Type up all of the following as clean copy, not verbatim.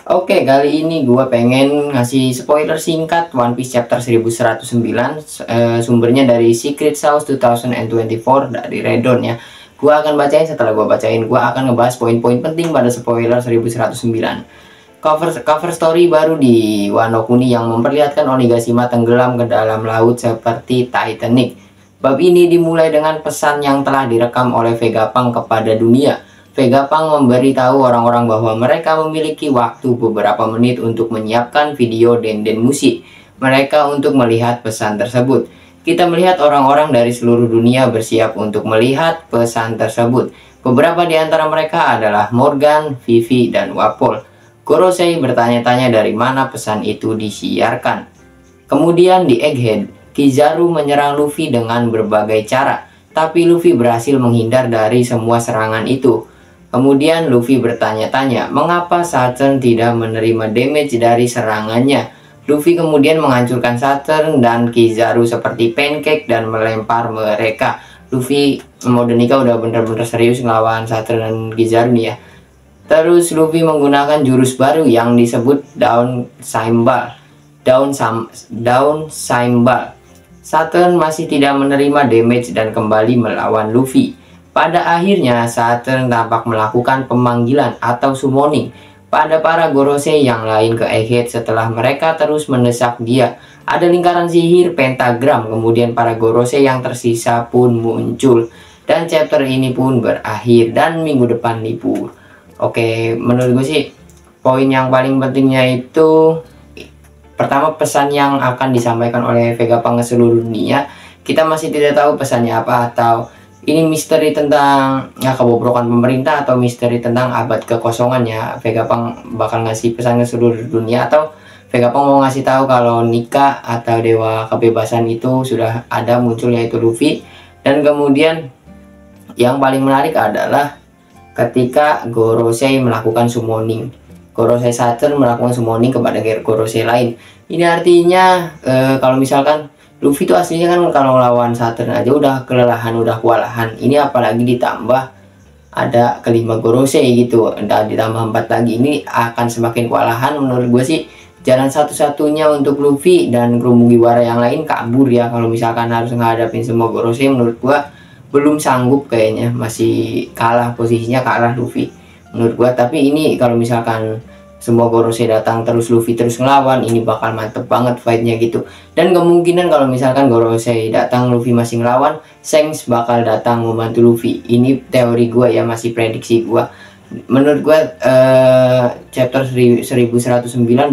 Oke, kali ini gua pengen ngasih spoiler singkat One Piece chapter 1109. Sumbernya dari Secret Sauce 2024 dari Redon ya. Gua akan bacain, setelah gua bacain gua akan ngebahas poin-poin penting pada spoiler 1109. Cover story baru di Wano Kuni yang memperlihatkan Onigashima tenggelam ke dalam laut seperti Titanic. Bab ini dimulai dengan pesan yang telah direkam oleh Vegapunk kepada dunia. Vegapunk memberitahu orang-orang bahwa mereka memiliki waktu beberapa menit untuk menyiapkan video denden musik mereka untuk melihat pesan tersebut. Kita melihat orang-orang dari seluruh dunia bersiap untuk melihat pesan tersebut. Beberapa di antara mereka adalah Morgan, Vivi, dan Wapol. Gorosei bertanya-tanya dari mana pesan itu disiarkan. Kemudian di Egghead, Kizaru menyerang Luffy dengan berbagai cara, tapi Luffy berhasil menghindar dari semua serangan itu. Kemudian Luffy bertanya-tanya mengapa Saturn tidak menerima damage dari serangannya. Luffy kemudian menghancurkan Saturn dan Kizaru seperti pancake dan melempar mereka. Luffy mode nikah udah bener-bener serius ngelawan Saturn dan Kizaru nih ya. Terus Luffy menggunakan jurus baru yang disebut Daun Saimbal. Daun Saimbal. Saturn masih tidak menerima damage dan kembali melawan Luffy. Pada akhirnya, Saturn tampak melakukan pemanggilan atau summoning pada para Gorosei yang lain ke Egghead setelah mereka terus mendesak dia. Ada lingkaran sihir pentagram, kemudian para Gorosei yang tersisa pun muncul. Dan chapter ini pun berakhir dan minggu depan libur. Oke, menurut gue sih, poin yang paling pentingnya itu pertama, pesan yang akan disampaikan oleh Vegapunk ke seluruh dunia. Kita masih tidak tahu pesannya apa, atau ini misteri tentang kebobrokan pemerintah atau misteri tentang abad kekosongan ya. Vegapunk bakal ngasih pesan ke seluruh dunia, atau Vegapunk mau ngasih tahu kalau Nika atau Dewa Kebebasan itu sudah ada muncul, yaitu Luffy. Dan kemudian yang paling menarik adalah ketika Gorosei melakukan summoning. Gorosei Saturn melakukan summoning kepada Gorosei lain. Ini artinya kalau misalkan Luffy itu aslinya kan kalau lawan Saturn aja udah kelelahan, udah kewalahan. Ini apalagi ditambah ada kelima Gorosei gitu, entah ditambah 4 lagi, ini akan semakin kewalahan. Menurut gue sih jalan satu-satunya untuk Luffy dan kru Mugiwara yang lain kabur ya. Kalau misalkan harus ngadapin semua Gorosei, menurut gue belum sanggup kayaknya, masih kalah, posisinya kalah Luffy menurut gue. Tapi ini kalau misalkan semua Gorosei datang terus Luffy terus ngelawan, ini bakal mantep banget fightnya gitu. Dan kemungkinan kalau misalkan Gorosei datang Luffy masih ngelawan, Shanks bakal datang membantu Luffy. Ini teori gue ya, masih prediksi gue. Menurut gue chapter 1109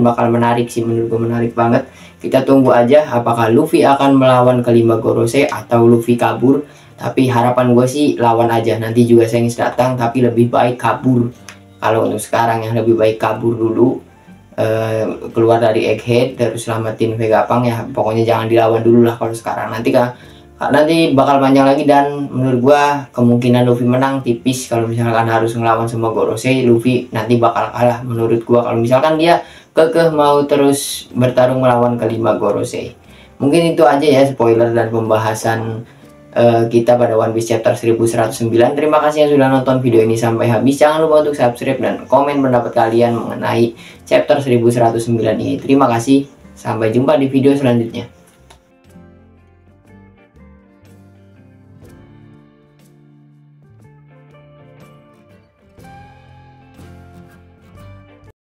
bakal menarik sih, menurut gue menarik banget. Kita tunggu aja apakah Luffy akan melawan kelima Gorosei atau Luffy kabur. Tapi harapan gue sih lawan aja, nanti juga Shanks datang, tapi lebih baik kabur. Kalau untuk sekarang yang lebih baik kabur dulu, keluar dari Egghead terus selamatin Vegapunk ya. Pokoknya jangan dilawan dulu lah kalau sekarang. Nanti bakal panjang lagi, dan menurut gua kemungkinan Luffy menang tipis. Kalau misalkan harus ngelawan semua Gorosei, Luffy nanti bakal kalah menurut gua kalau misalkan dia kekeh mau terus bertarung melawan kelima Gorosei. Mungkin itu aja ya spoiler dan pembahasan kita pada One Piece chapter 1109. Terima kasih yang sudah nonton video ini sampai habis. Jangan lupa untuk subscribe dan komen pendapat kalian mengenai chapter 1109 ini. Terima kasih, sampai jumpa di video selanjutnya.